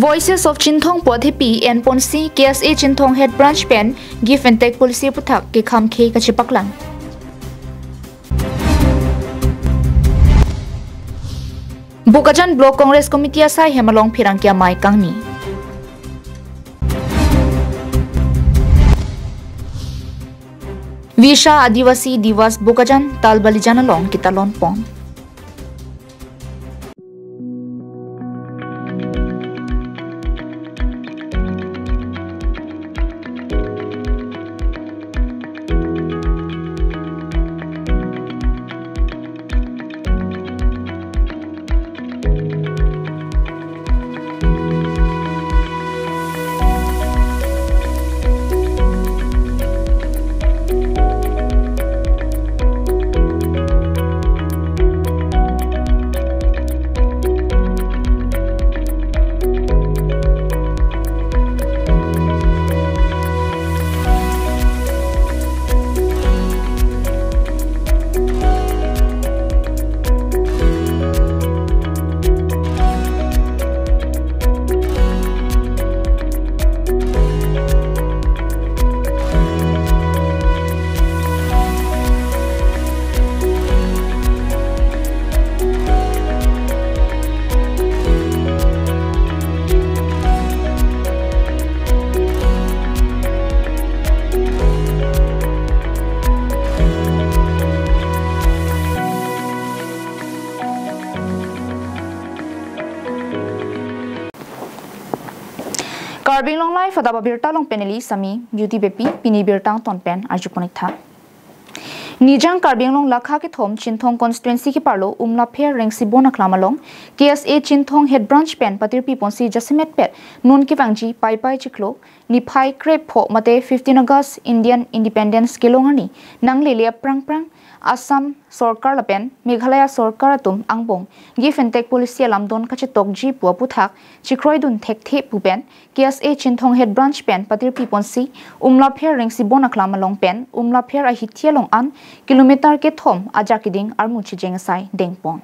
Voices of Chinthong Podhipi and Ponsi KSA Chinthong Head Branch Pen Give and Take Policy Putak ke Kham K Kachipaklang. Bukajan Block Congress Committee Asai Hemalong Pirangkia Mai Kangni. Visha Adivasi Divas Bukajan Talbalijanalong Kitalon Pong. KarbiAnglongLIVE Fadaba Birta Long Peneli Sami Beauty Bepi Pini Birtang Ton Pen Arjuponik Tha Nijang KarbiAnglong Lakha ke Thom Chinthong Constituency ki Parlo Umla Pher Rengsi Bona Klamalong KSA Chinthong Head Branch Pen Patirpi Ponsi Jasimet Pet Nun ki Wangji Pai Pai Chiklo Niphai Krep Pho Mate 15 August Indian Independence Kelongani Nang Lelia Prang Prang Assam Sorkar Lapen Meghalaya Sorkar Atum Angbong Give and Take Policy Lamdon Kachitok Ji Puaputhak Chikroidun Thek The Pupen KSA Chinthong Head Branch Pen Patirpi Ponsi Umla Pher Rengsi Bona Klamalong Pen Umla Pher Ahithia Long An Kilometer ke Thom Ajakiding Armuchi Jengasai Dengpon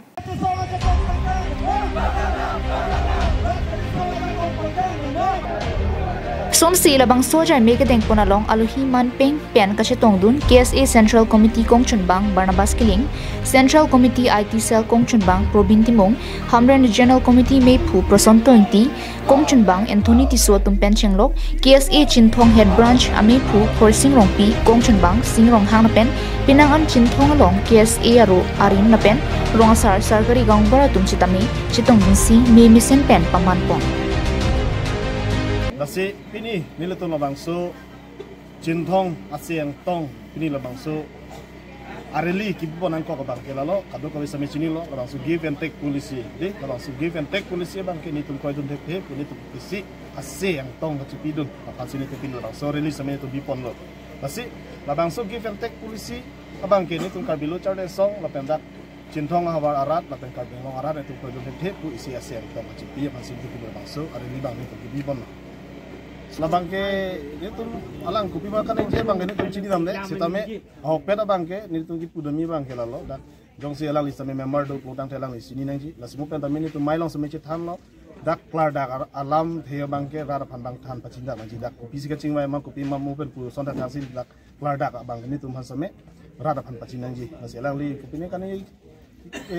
Somsi labang soja mega dengpon along aluhi man peng pen kashetong dun KSA Central Committee Kongchunbang Barnabas Kiling Central Committee IT Cell Kongchunbang Probin Timong Hamren Regional Committee Mepu Prosonto Inti Kongchunbang Anthony Tiso Tumpen Chenglok KSA Chinthong Head Branch Amepu Horsing Rongpi Kongchunbang Singrong Hang Napen Pinangan Chinthong along KSA Aro Arin Napen Rongsar Sargari Gang Baratum Chitami Chitong Binsi Me Misen Pen Pamanpon Nasi pini niluto labangso Chinthong asyang tong pini labangso areli kibuan angko kabang kelalo kado kawi sami chini lo labangso give and take policy de labangso give and take policy bang kini tum koi dun thek puni tum kisi asyang tong kachipidun apasini te pino labangso reli sami to bipon lo nasi labangso give and take policy kabang kini tum karbilo charde song lapendak Chinthong hawar arat lapen KarbiAnglong arat tum koi dun thek pu isi asyang tong kachipi apasini te pino labangso areli bang ni to bipon lo labangke itu alang kopi makan aja bang ini tuh cini namanya sitame hokpet abangke ini tuh kita udami bangke lalu dan jong si alang listame member do putang telang di sini nanti las mupen tamen itu mailong semece tan lo dak klar dak alam thea bangke rara pandang tan pacinda nanti dak kopi sih kacing memang kopi mam mupen pu sonda tansin dak klar dak bang ini tuh masame rara pan pacinda nanti las alang li kopi ini kan ini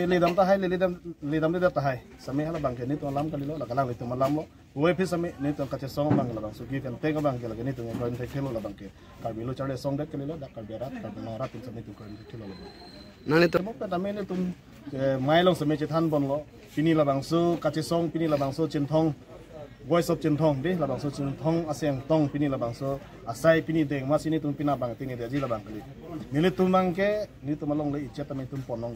ledam tahai ledam tahai same hala bangke ini tuh alam kali lo dak alang itu malam lo Uwe pun sami ni tuan kaca song bang labang sugi kan tengah bang lagi ni tuan kau ni kelo labang ke KarbiLo cari song dek kelo dak KarbiAnglong rat sami tu kau ni kelo labang. Nani tu mungkin kami ni tu mailong sami cetan bon lo pini labang su kaca song pini labang su Chinthong voice of Chinthong deh labang su Chinthong asyang tong pini labang su asai pini deng mas ini tu pina bang tinggi dia ji labang kali. Nili tu mangke ni tu malong le icet kami tu ponong.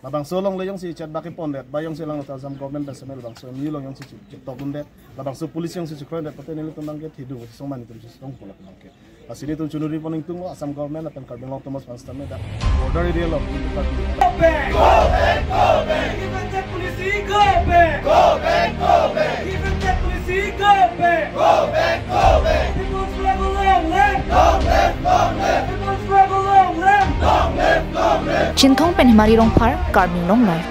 Labang solong le yung si chat baki pondet bayong silang notal sam government dan semel labang so milong yung si tok bundet labang so polisi yung si cikroin dat pate nili tumbang ke tidu song man itu song pula ke asini tu chunuri poning tungo asam government akan KarbiAnglong Thomas Panstame da border area lo go back even the police go back even the police go back people's rebel long live people's rebel long live Chinthong Pen Himari Rongphar KarbiAnglongLIVE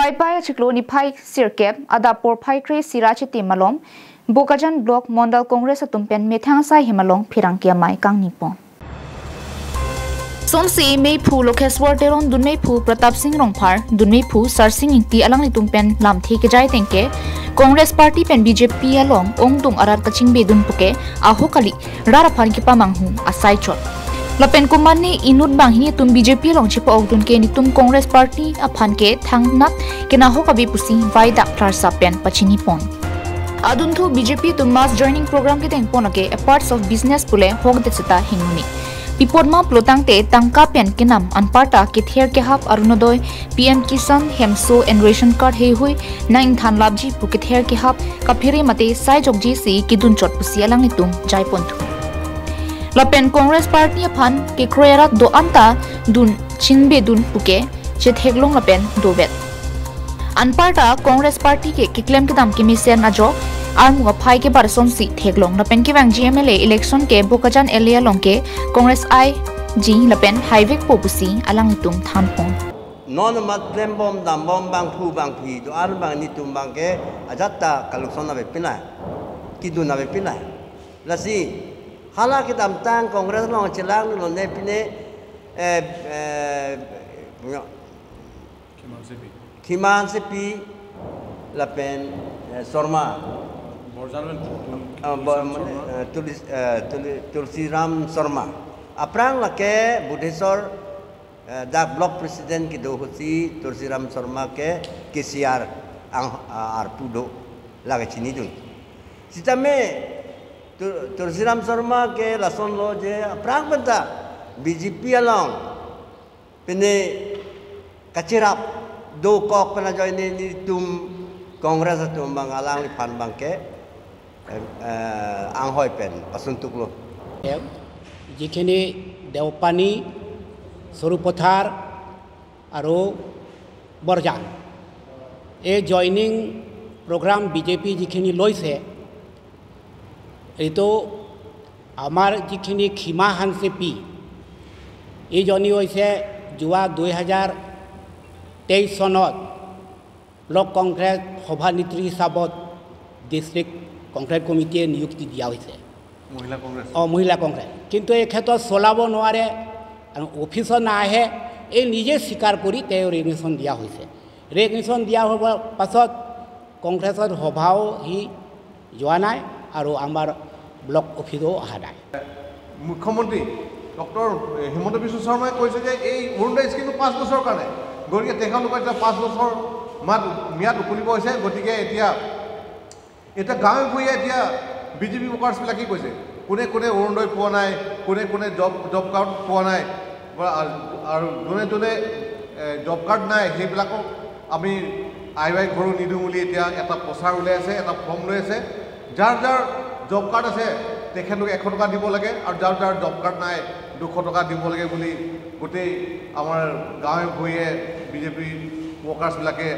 Pai pai chiklo ni pai sirkep ada por pai kre sirachi timalom Bokajan Block Mondal Congress atumpen methang sai himalong phirang kia mai kang nipon Somsi mei phu lokeswar teron dunmei phu Pratap Singh Rongphar dunmei phu Sarsing ingti alang nitumpen lamthi ke jai tengke Congress Party pen BJP along ongtung arat kaching bedun puke aho kali rara phan ki pamanghu asai chot Lapen kumani inut banghi tum BJP long chipa ogdun ke nitum Congress Party aphan ke thangnat kenaho kabi pusi vaida klarsa pen pachini pon Aduntu BJP tum mass joining program ke tengpon ke a parts of business pule hog de chita hinguni Pipodma plotang te tangka pen kinam anparta ke ther ke hap arunodoi PM Kisan Hemso and ration card he hui nang than labji pu ke ther ke hap kaphiri mate sai jogji si kidun chot pusi alang nitum jai pontu Lapen Congress Party aphan ke kroera do anta dun chinbe dun puke che theglong lapen do bet Anparta Congress Party ke claim ke dam ke misen ajo armuga phai ke barsom si theglong lapen ke bang GMLA election ke Bokajan area long ke Congress I G lapen highway po pusi alang itum thanpon non mat claim bom dam bom bang phu bang phi do ar bang ni tum bang ke ajatta kalukson na be pinai kidu na be pinai lasi hala ke dam tang Congress long chilang lo ne pine Khiman sepi lapen sorma Tulsiram Sorma aprang lake Budhesor dak block president ki do hosi Tulsiram Sorma ke KCR ang arpudo laga chini dun sitame Tulsiram Sorma ke lason lo je aprang banta BJP along pene kachirap do kok pena join ni tum Congress atum bang alang pan bang ke anghoi pen pasuntuk lo jikhini Deopani Sorupothar aro Borjan e joining program BJP jikhini loise eto amar jikhini khima hanse pi e joni hoise jua 2023 sonot Block Congress সভানেত্ৰী হিচাপত ডিস্ট্রিক্ট কংগ্রেস কমিটিয়ে নিযুক্তি দিয়া হৈছে মহিলা কংগ্রেস কিন্তু এই ক্ষেত্ৰত চলাব নোৱাৰে অফিসত নাহে এই নিজে স্বীকাৰ কৰি তেওঁ ৰেগনিশ্যন দিয়া হৈছে ৰেগনিশ্যন দিয়া হোৱাৰ পাছত কংগ্ৰেছৰ সভাও হি যোৱা নাই আৰু আমাৰ ব্লক অফিসও অহা নাই মুখ্যমন্ত্ৰী ডক্টৰ হিমন্ত বিশ্ব শৰ্মাই কৈছে যে এই অৰুণোদয় স্কিমটো 5 বছৰৰ কাৰণে গতিকে তেখেতলোকে 5 বছৰ মিয়াদ উকলিব হৈছে গতিকে এতিয়া গাঁৱে ভূঞে এতিয়া বিজেপি ৱৰ্কাৰ্ছবিলাকে কৈছে কোনে কোনে অৰুণোদয় পোৱা নাই কোনে কোনে জব কাৰ্ড পোৱা নাই আৰু যোনে যোনে জব কাৰ্ড নাই সেইবিলাকক আমি আই ঘৰো নিদিওঁ বুলি এতিয়া এটা প্ৰচাৰ ওলাই আছে এটা ফৰ্ম লৈ আছে যাৰ যাৰ জব কাৰ্ড আছে তেখেতলোকে 100 টকা দিব লাগে আৰু যাৰ যাৰ জব কাৰ্ড নাই 200 টকা দিব লাগে বুলি গোটেই আমাৰ গাঁৱে ভূঞে বিজেপি ৱৰ্কাৰ্ছবিলাকে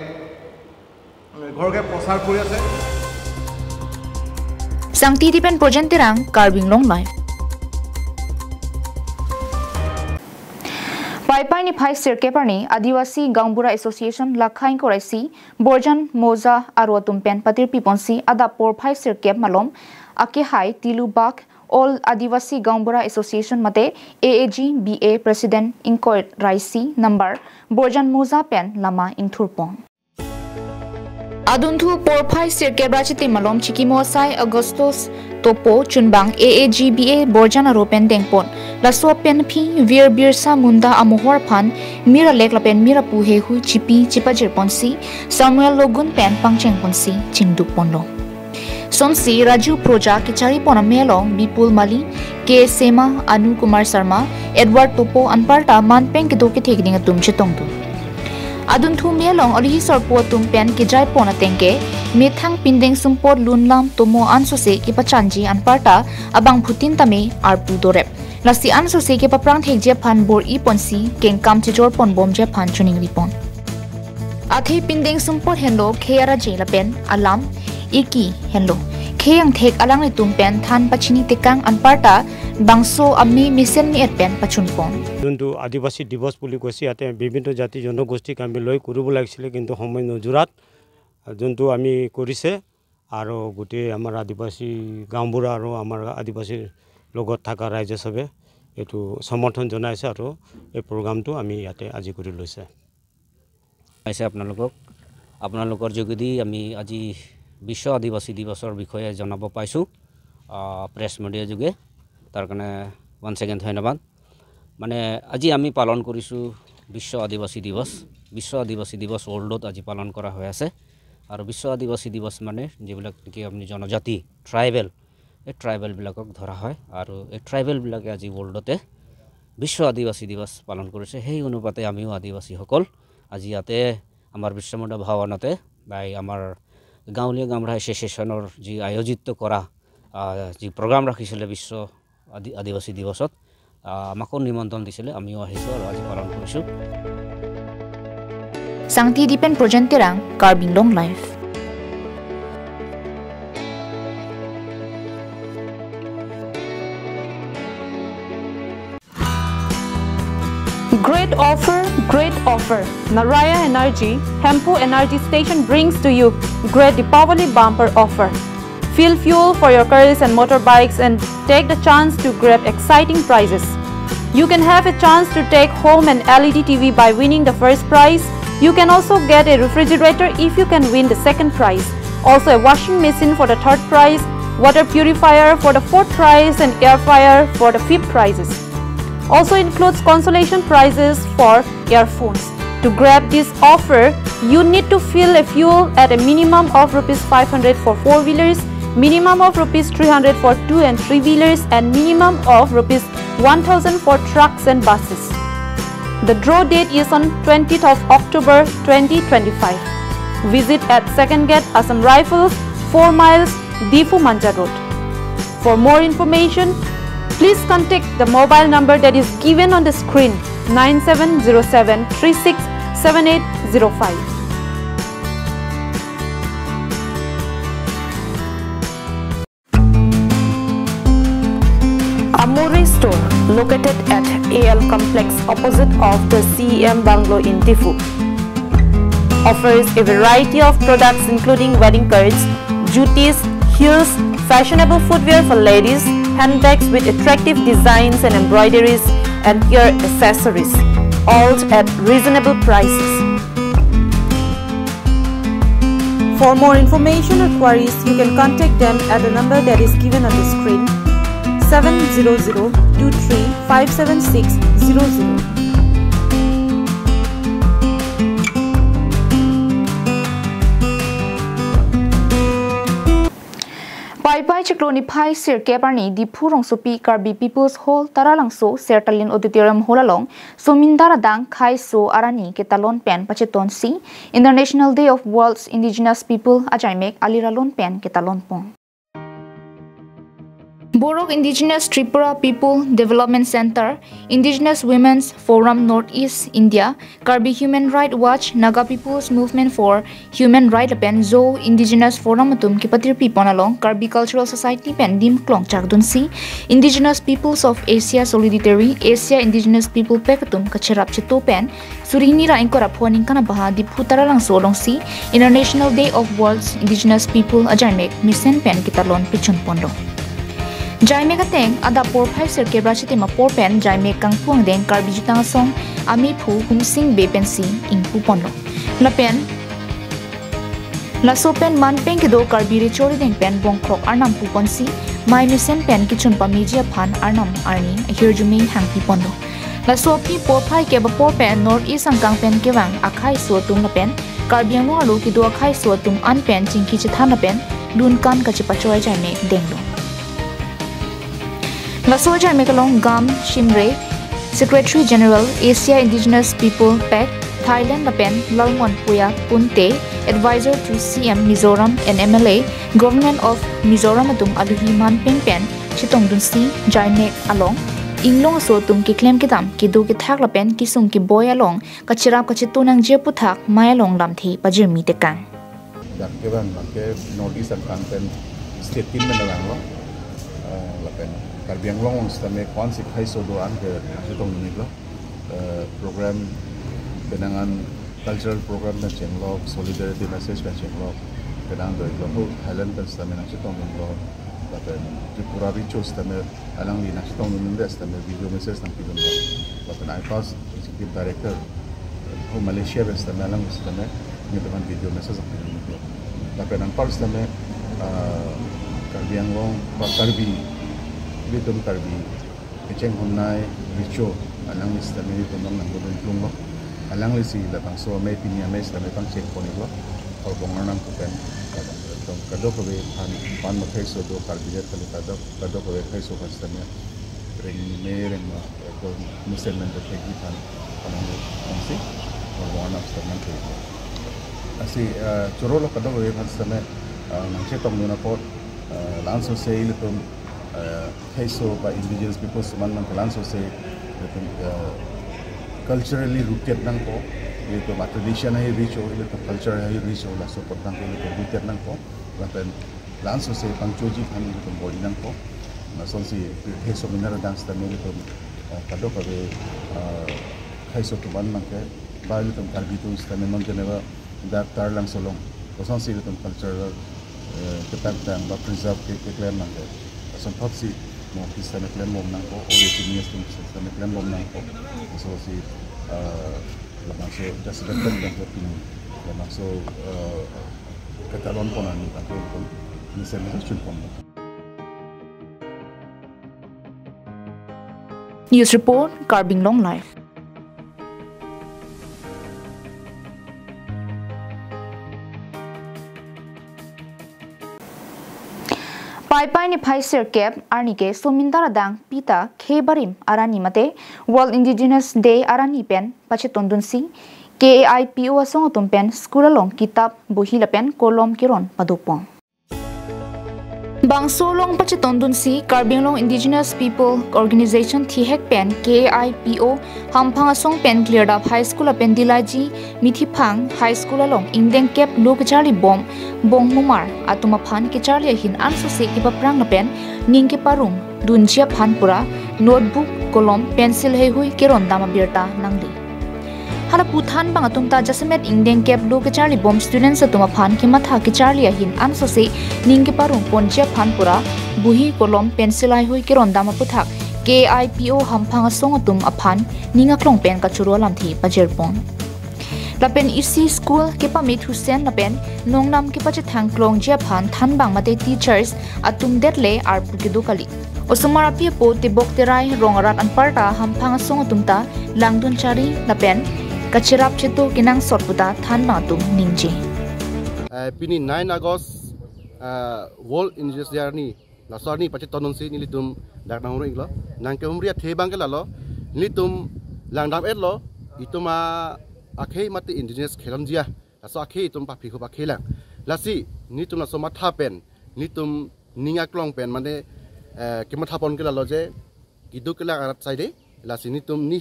ঘৰকে প্ৰচাৰ কৰি আছে Sangti dipen projentirang KarbiAnglongLIVE Pai ni phai sirkeparni Adivasi Gangbura Association lakhain koraisi Borjan Moza aro tumpen patir piponsi ada por phai sirkep malom ake hai Tilubak All Adivasi Gangbura Association mate AAG BA President Inkoi Raisi number Borjan Moza pen lama inthurpon Aduntu por phai sirkebra chiti malom chikimo sai Agustus topo chunbang AAGBA Borjan aro pen dengpon laso pen phi Vir Birsa Munda amohor phan mira lek la pen mira pu he hu chipi chipajir ponsi Samuel Logun pen pangcheng ponsi chingduk ponlo Somsi Raju Proja Kichari Ponamelong Bipul Mali K Sema Anu Kumar Sharma Edward Topo Anparta Manpeng Kidoki Tegning Atum Chitongtu Aduntu Melong Olihi Sorpo Tum Pen Kijai Ponatengke Methang Pindeng Sumpor Lunlam Tomo Ansose Kipachanji Anparta Abang Putin Tame Arpu Dorep Lasi Ansose Kipaprang Thegje Pan Bor I Ponsi Keng Kam Chijor Pon Bomje Pan Chuning Ripon Athe Pindeng Sumpor Henlo Kheara Jela Pen Alam Iki Henlo kheyang thek alang le tum pen than pachini tekang anparta bangso ami misel ni et pen pachun pon যোনটো আদিবাসী দিৱস বুলি কৈছে ইয়াতে বিভিন্ন জাতি জনগোষ্ঠীক আমি লৈ কৰিব লাগিছিল কিন্তু সময় নজুৰাত যোনটো আমি কৰিছে আৰু গোটেই আমাৰ আদিবাসী গাঁওবুঢ়া আৰু আমাৰ আদিবাসীৰ লগত থকা ৰাইজ সবে এটো সমৰ্থন জনাইছে আৰু এই প্ৰগ্ৰামটো আমি ইয়াতে আজি কৰি লৈছে আইছে আপোনালোকৰ যোগেদি আমি আজি বিশ্ব আদিবাসী দিৱসৰ বিষয়ে জনাব পাইছো প্ৰেছ মিডিয়া যোগে তাৰ কাৰণে ওয়ান সেকেন্ড ধন্যবাদ মানে আজি আমি পালন কৰিছো বিশ্ব আদিবাসী দিৱস ওয়ার্ল্ডত আজি পালন কৰা হৈ আছে আৰু বিশ্ব আদিবাসী দিৱস মানে যিবিলাক কি আপুনি জনজাতি ট্ৰাইবেল এই ট্ৰাইবেল বিলাকক ধৰা হয় আৰু এই ট্ৰাইবেল বিলাকে আজি ওয়ার্ল্ডতে বিশ্ব আদিবাসী দিৱস পালন কৰিছে সেই অনুপাতে আমিও আদিবাসী সকল আজি ইয়াতে আমাৰ বিশ্বমুদ্ৰা ভৱনতে বাই আমাৰ গাঁৱলীয়া গামৰা এছ'চিয়েশ্যনৰ যি আয়োজিত কৰা যি প্ৰগ্ৰাম ৰাখিছিলে বিশ্ব আদিবাসী দিৱসত আমাকো নিমন্ত্ৰণ দিছিলে আমিও আহিছো আৰু আজি পালন কৰিছো Sangti Dipen Projenterang KarbiAnglongLIVE. Great offer. Naraya Energy, Hempu Energy Station brings to you great Deepavali bumper offer. Fill fuel for your cars and motorbikes and take the chance to grab exciting prizes. You can have a chance to take home an LED TV by winning the first prize. You can also get a refrigerator if you can win the second prize. Also a washing machine for the third prize, water purifier for the fourth prize and air fryer for the fifth prizes. Also includes consolation prizes for earphones. To grab this offer, you need to fill a fuel at a minimum of ₹500 for 4-wheelers, minimum of ₹300 for 2 and 3-wheelers and minimum of ₹1,000 for trucks and buses. The draw date is on 20th of October 2025. Visit at Second Gate, Assam Rifles, 4 miles, Difu Manja Road. For more information, please contact the mobile number that is given on the screen 9707367805. Amore Store, located at AL Complex opposite of the CEM Bungalow in Difu, offers a variety of products including wedding cards, jutis, heels, fashionable footwear for ladies, handbags with attractive designs and embroideries, and ear accessories, all at reasonable prices. For more information or queries, you can contact them at the number that is given on the screen 70023576000. Pai Chikloni Pai Sir Keparni Dipu Rongsupi Karbi People's Hall Taralangso Sertalin Auditorium Holalong Sumindara Dang Khai So Arani Ketalon Pen Pacheton Si International Day of World's Indigenous People Ajaimek Aliralon Pen Ketalon Pong Borok Indigenous Tripura People Development Center, Indigenous Women's Forum Northeast India, Karbi Human Rights Watch, Naga People's Movement for Human Rights Pen Zo Indigenous Forum Atum Kipatir Pipon along Karbi Cultural Society Pen Dim Klong Chakdunsi, Indigenous Peoples of Asia Solidarity, Asia Indigenous People Pekatum Kacharap Chito Pen, Surini Ra Inkora Poning Kanabaha Diputara Lang Solongsi, International Day of World's Indigenous People Ajaimek Misen Pen Kitalon Pichon Pondo. Jaime Kateng ada por 5 Sir Kebra Chitima por pen Jaime Kang Puang Deng Karbi Jutang Song Ami Pu Hum Sing Be Pensi in Pupondo. La pen La so pen man pen kido Karbi Richori Deng pen Bongkrok Arnam Puponsi Mai Misen pen Kichun Pamijia Pan Arnam Arni Hirjumi Hang Pipondo. La so pi por 5 Keba por pen Northeast Angkang pen Kewang Akai So Tum La pen KarbiAnglong Alu kido Akai So Tum An pen Chingki Chithan La pen Dunkan Kachipachoy Jaime Denglo. Lasoja Mekalong Gam Shimre, Secretary General, Asia Indigenous People PAC, Thailand Lapen, Lalmon Puya Punte, Advisor to CM Mizoram and MLA, Government of Mizoram Atum Aluhi Man Peng Pen, Chitong Dunsi, Jaimek Along, Inglong So Tum Kiklem Kitam, Kidu Kithak Lapen, Kisung Kiboy Along, Kachirap Kachitunang Jeputak, Mayalong Lamthi, Pajirmi Tekan. Given Northeast and Content state team na lang lo lapen Karbi Anglong stame konsik hai so do an ke asitong ni lo program benangan cultural program na chenglok solidarity message na chenglok benang do lo Highland kan stame na asitong ni lo lapen Tripura rituals stame alang ni asitong ni ndes stame video message nang pidon lo lapen I pass executive director ho Malaysia ben stame alang stame ni dengan video message nang pidon lo lapen an par stame Karbi Anglong ba Karbi bitum Karbi keceng honai richo alang lista meri tondong nang bodon plumbo alang lisi latang so me pinya me sta me pang check poni lo or bongar nang kupen tong kado ko be pan ma khai so do Karbi jet kado ko be khai so sta me ring me ring ma ko muselman de theki pan alang si or bongar nang sta man ke asi choro lo kado ko be pan sta me nang che tong na pot lanso se ilutum kaiso by indigenous peoples man lanso se culturally rooted nang ko ilutum tradition hai rich o ilutum culture hai rich o la support nang ko ilutum rooted nang ko lapen lanso se pangchoji kan ilutum body nang ko nason si kaiso mineral dance ta ilutum kado ka be kaiso tuman nang ke ba ilutum Karbi tu sta non geneva da tar lang solong nason si ilutum cultural ketat dan preserve ke klaim nang ko asan thot si mo kisane klaim mom nang ko o seniors tum kisane klaim mom nang ko so si lamang so just the thing that pin lamang so katalon ponan ako ko ni sen chun pon News report KarbiAnglongLIVE. Pai ni Pfizer cap arni ke somindara dang pita Khebarim arani mate World Indigenous Day arani pen pache tondunsi KAIPO asong pen school along kitab buhi lapen kolom kiron padupong Bangsolong pache tondunsi KarbiAnglong Indigenous People Organization Thihek pen KAIPO hampang asong pen cleared up high school apen dilaji mithipang high school along ingdeng cap lok charli bom bong mumar atuma phan ke charli hin anso se ki paprang na pen ning ke parum dunjia phan pura notebook kolom pencil hei hui keron dama birta nangli hala puthan bang atumta jasmet ingdeng cap lok charli bom students atuma phan ke matha ke charli hin anso se ning ke parum ponjia phan pura buhi kolom pencil ai hui keron dama puthak KAIPO hampang asong atum aphan ninga klong pen ka churo lamthi pajerpon lapen isi school ke pamit Hussein lapen nongnam ke pache thangklong jia phan thanbang mate teachers atum detle arpu ke dokali osumara phe po tibok terai rongarat anparta hampang song atumta langdun chari lapen kachirap cheto kinang sorputa thanbang atum ningje pini 9 August World Indigenous Day ni lasarni pache tononsi nilitum daknang ro iglo nangke umria thebang ke lalo nilitum langdam etlo ituma akhei mati indigenous khelam jia aso akhei tum pa phikho pa khelang lasi ni tum na so matha pen ni tum ninga klong pen mane ke matha pon ke lalo je kidu ke la arat saide lasi ni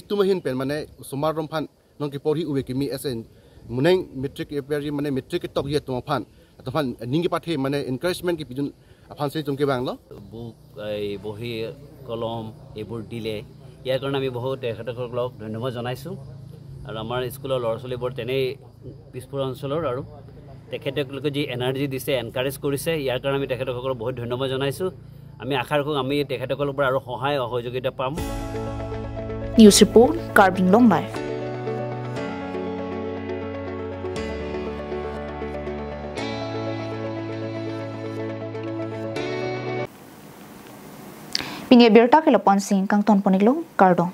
tum hin pen mane sumar rom phan nong ke porhi uwe ki mi esen muneng metric eperi mane metric tok ye tum phan ataphan ningi pathe mane encouragement ki pidun aphan se tum ke bang lo book ei bohi kolom ebur dile ইয়াৰ কাৰণে আমি বহুত তেখেতসকলক ধন্যবাদ জনাইছোঁ আৰু আমাৰ স্কুলৰ ল'ৰা ছোৱালীবোৰ তেনেই পিছপৰা অঞ্চলৰ আৰু তেখেতসকলকে যি এনাৰ্জি দিছে এনকাৰেজ কৰিছে ইয়াৰ কাৰণে আমি তেখেতসকলক বহুত ধন্যবাদ জনাইছোঁ আমি আশা ৰাখোঁ আমি তেখেতসকলৰ পৰা আৰু সহায় সহযোগিতা পাম news report KarbiAnglongLIVE Pinia Birta ke Lapon Sing Kang Ton Poniglo Kardong